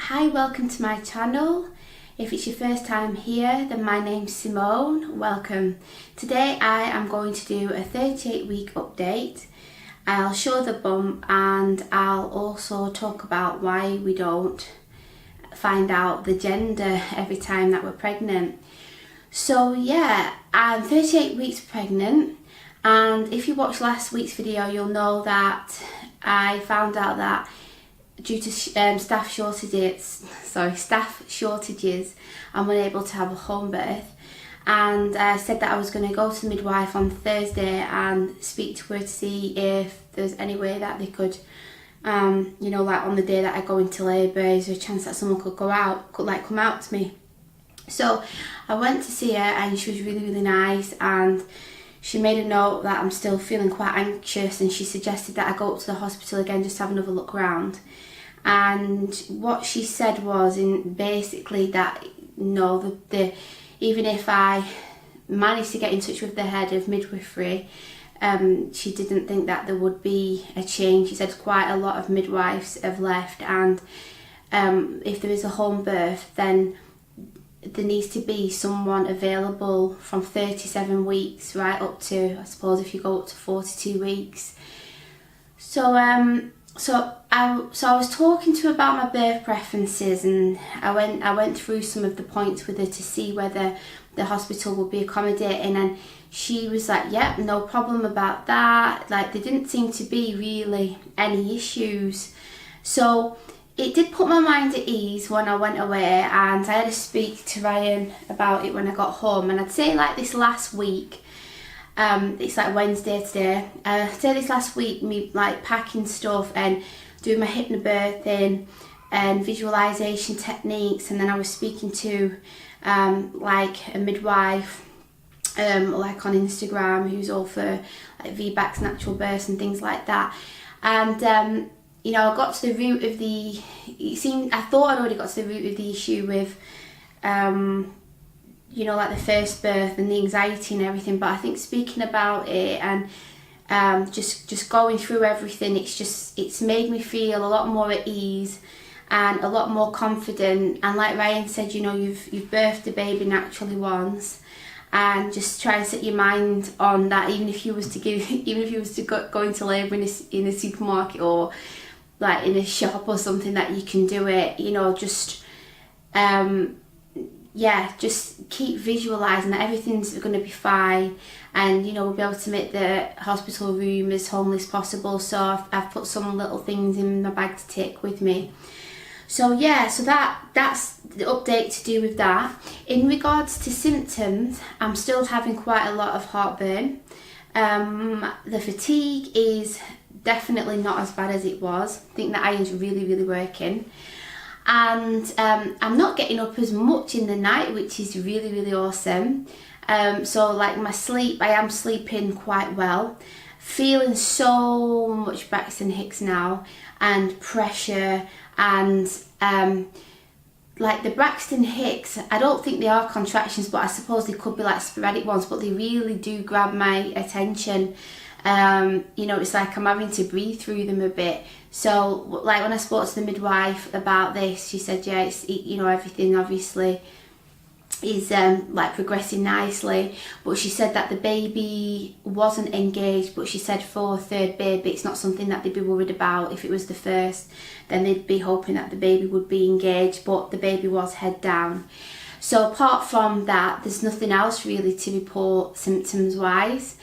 Hi, welcome to my channel. If it's your first time here, then my name's Simone. Welcome. Today I am going to do a 38-week update. I'll show the bump and I'll also talk about why we don't find out the gender every time that we're pregnant. So yeah, I'm 38 weeks pregnant, and if you watched last week's video you'll know that I found out that due to staff shortages, I'm unable to have a home birth. And I said that I was going to go to the midwife on Thursday and speak to her to see if there's any way that they could, you know, like on the day that I go into labour, is there a chance that someone could come out to me? So I went to see her and she was really nice, and she made a note that I'm still feeling quite anxious, and she suggested that I go up to the hospital again just to have another look around. And what she said was basically that even if I managed to get in touch with the head of midwifery, she didn't think that there would be a change. She said quite a lot of midwives have left, and if there is a home birth, then there needs to be someone available from 37 weeks right up to, I suppose, if you go up to 42 weeks. So I was talking to her about my birth preferences, and I went through some of the points with her to see whether the hospital would be accommodating, and she was like, yep, no problem about that. Like, there didn't seem to be really any issues. So it did put my mind at ease when I went away, and I had to speak to Ryan about it when I got home. And I'd say like this last week, it's like Wednesday today, I'd say this last week, me like packing stuff and doing my hypnobirthing and visualization techniques, and then I was speaking to like a midwife like on Instagram who's all for like VBAC natural births and things like that. And you know, I got to the root of I thought I'd already got to the root of the issue with you know, like the first birth and the anxiety and everything, but I think speaking about it and just going through everything, it's made me feel a lot more at ease and a lot more confident. And like Ryan said, you know, you've birthed a baby naturally once, and just try and set your mind on that. Even if you was to go into labour in a supermarket or like in a shop or something, that you can do it. You know, just yeah, just keep visualising that everything's going to be fine, and you know, we'll be able to make the hospital room as homely as possible. So I've put some little things in my bag to take with me. So yeah, so that's the update to do with that. In regards to symptoms, I'm still having quite a lot of heartburn. The fatigue is definitely not as bad as it was. I think the iron's really working. And I'm not getting up as much in the night, which is really awesome. So like my sleep, I am sleeping quite well. Feeling so much Braxton Hicks now, and pressure, and like the Braxton Hicks, I don't think they are contractions, but I suppose they could be like sporadic ones, but they really do grab my attention. You know, it's like I'm having to breathe through them a bit. So like when I spoke to the midwife about this, she said, yeah, you know, everything obviously is like progressing nicely, but she said that the baby wasn't engaged, but she said for third baby it's not something that they'd be worried about. If it was the first, then they'd be hoping that the baby would be engaged, but the baby was head down. So apart from that, there's nothing else really to report symptoms wise.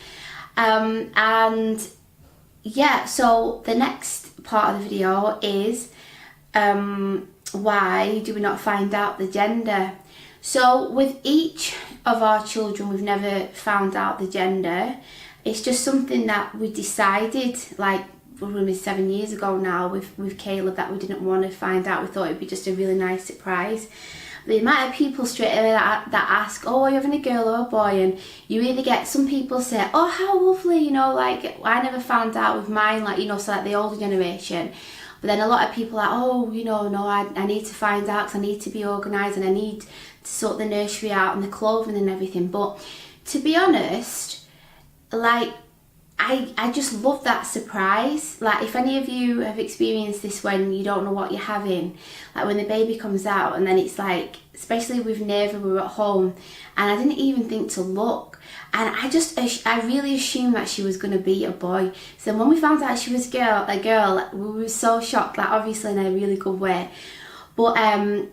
And yeah, so the next part of the video is why do we not find out the gender? So with each of our children, we've never found out the gender. It's just something that we decided, like probably 7 years ago now with Caleb, that we didn't want to find out. We thought it'd be just a really nice surprise. The amount of people straight away that ask, oh, are you having a girl or a boy? And you really get some people say, oh, how lovely, you know, like I never found out with mine, like, you know, so like the older generation. But then a lot of people are like, oh, you know, no, I need to find out because I need to be organised and I need to sort the nursery out and the clothing and everything. But to be honest, like I just love that surprise. Like, if any of you have experienced this when you don't know what you're having, like when the baby comes out and then it's like, especially with Neva, we were at home and I didn't even think to look, and I really assumed that she was going to be a boy. So when we found out she was a girl, we were so shocked, like obviously in a really good way. But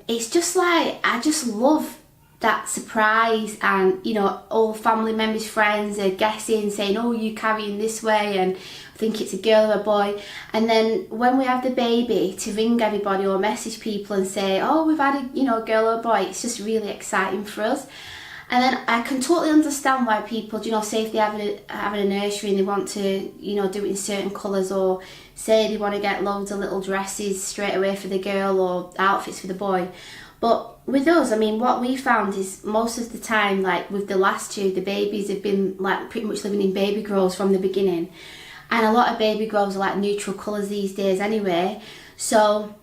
it's just like, I just love that surprise, and you know, all family members, friends are guessing, saying, oh, you carrying this way, and I think it's a girl or a boy. And then when we have the baby, to ring everybody or message people and say, oh, we've had a girl or a boy, it's just really exciting for us. And then I can totally understand why people, say if they have a nursery and they want to, do it in certain colours, or say they want to get loads of little dresses straight away for the girl or outfits for the boy. But with us, I mean, what we found is most of the time, like with the last two, the babies have been like pretty much living in baby grows from the beginning. And a lot of baby grows are like neutral colours these days anyway. So,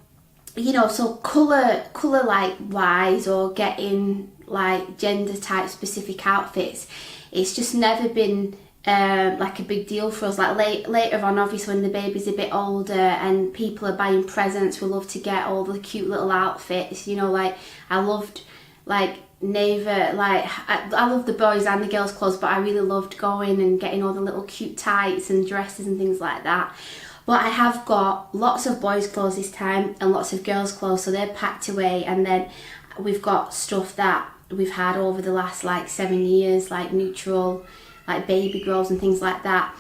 so colour like wise, or getting like gender type specific outfits, it's just never been like a big deal for us. Like later on, obviously when the baby's a bit older and people are buying presents, we love to get all the cute little outfits, like I loved like Neva, like I love the boys and the girls clothes, but I really loved going and getting all the little cute tights and dresses and things like that. But I have got lots of boys clothes this time and lots of girls clothes, so they're packed away. And then we've got stuff that we've had over the last like 7 years, like neutral, like baby girls and things like that.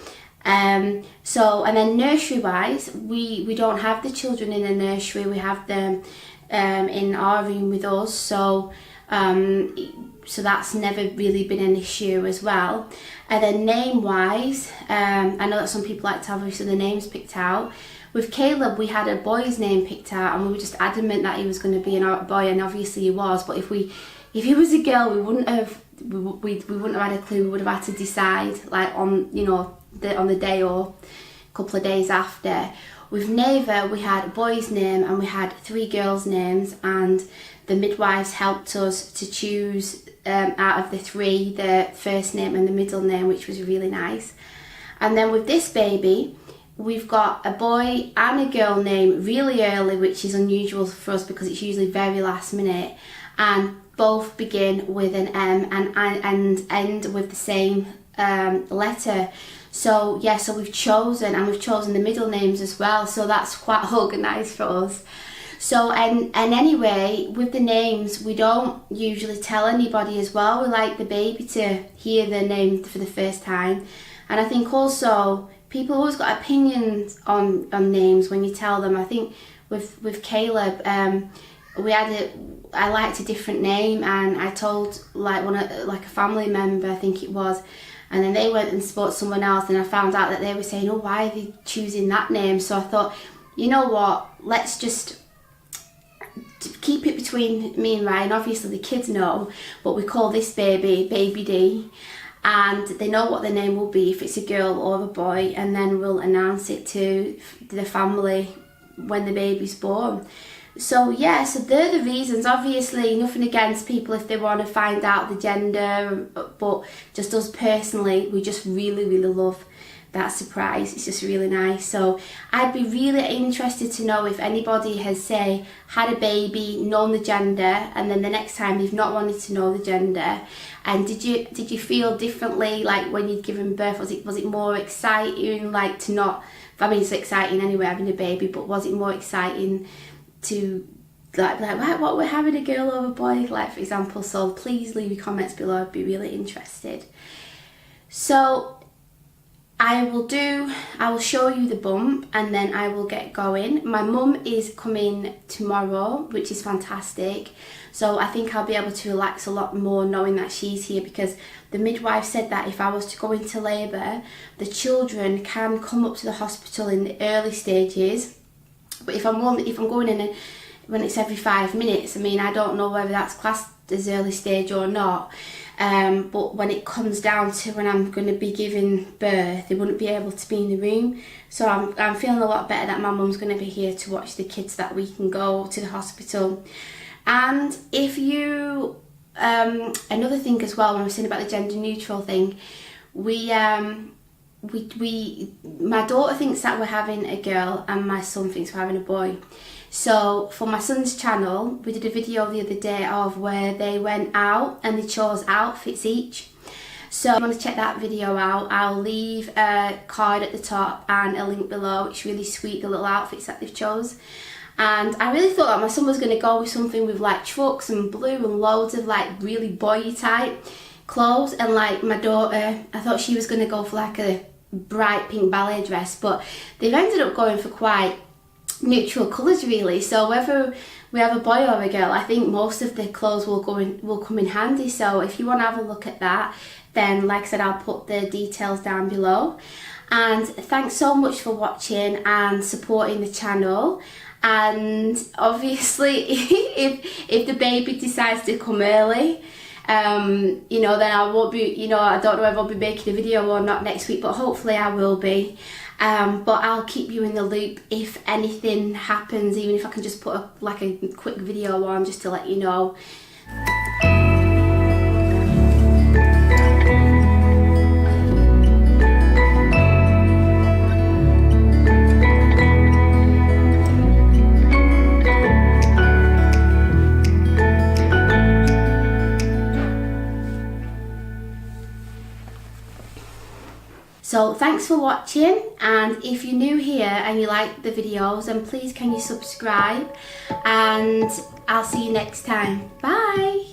And then nursery wise, we don't have the children in a nursery, we have them in our room with us, so that's never really been an issue as well. And then name wise, I know that some people like to have obviously the names picked out. With Caleb, we had a boy's name picked out, and we were just adamant that he was going to be a boy, and obviously he was. But if he was a girl, we wouldn't have had a clue. We would have had to decide like on the day or a couple of days after. With Neva, we had a boy's name and we had 3 girls' names, and the midwives helped us to choose out of the 3 the first name and the middle name, which was really nice. And then with this baby, we've got a boy and a girl name really early, which is unusual for us because it's usually very last minute, and both begin with an M and end with the same letter. So we've chosen the middle names as well, so that's quite organised for us. So and anyway, with the names, we don't usually tell anybody as well. We like the baby to hear their name for the first time. And I think also people always got opinions on names when you tell them. I think with Caleb, I liked a different name, and I told like a family member, I think it was, and then they went and spoke to someone else, and I found out that they were saying, oh, why are they choosing that name? So I thought, you know what, let's just keep it between me and Ryan. Obviously the kids know, but we call this baby Baby D, and they know what the name will be if it's a girl or a boy, and then we'll announce it to the family when the baby's born. So they're the reasons. Obviously nothing against people if they want to find out the gender, but just us personally, we just really, really love that surprise. It's just really nice. So I'd be really interested to know if anybody has, say, had a baby, known the gender, and then the next time they've not wanted to know the gender. And did you feel differently, like when you'd given birth? Was it more exciting, like to not? I mean, it's exciting anyway having a baby, but was it more exciting to like what, we're having a girl or a boy, like for example? So please leave your comments below. I'd be really interested. So I will show you the bump and then I will get going. My mum is coming tomorrow, which is fantastic. So I think I'll be able to relax a lot more knowing that she's here, because the midwife said that if I was to go into labour, the children can come up to the hospital in the early stages. But if I'm going in when it's every 5 minutes, I mean, I don't know whether that's classed as early stage or not. But when it comes down to when I'm going to be giving birth, they wouldn't be able to be in the room. So I'm feeling a lot better that my mum's going to be here to watch the kids, that we can go to the hospital. And if you, another thing as well, when I was saying about the gender neutral thing, we my daughter thinks that we're having a girl and my son thinks we're having a boy. So for my son's channel, we did a video the other day of where they went out and they chose outfits each. So if you want to check that video out, I'll leave a card at the top and a link below. It's really sweet, the little outfits that they've chose. And I really thought that my son was going to go with something with like trucks and blue and loads of like really boy type clothes, and like my daughter, I thought she was going to go for like a bright pink ballet dress, but they've ended up going for quite neutral colours really. So whether we have a boy or a girl, I think most of the clothes will come in handy. So if you want to have a look at that, then like I said, I'll put the details down below. And thanks so much for watching and supporting the channel. And obviously if the baby decides to come early, you know, then I won't be, you know, I don't know if I'll be making a video or not next week, but hopefully I will be. But I'll keep you in the loop if anything happens, even if I can just put like a quick video on just to let you know. So thanks for watching, and if you're new here and you like the videos, then please can you subscribe, and I'll see you next time. Bye!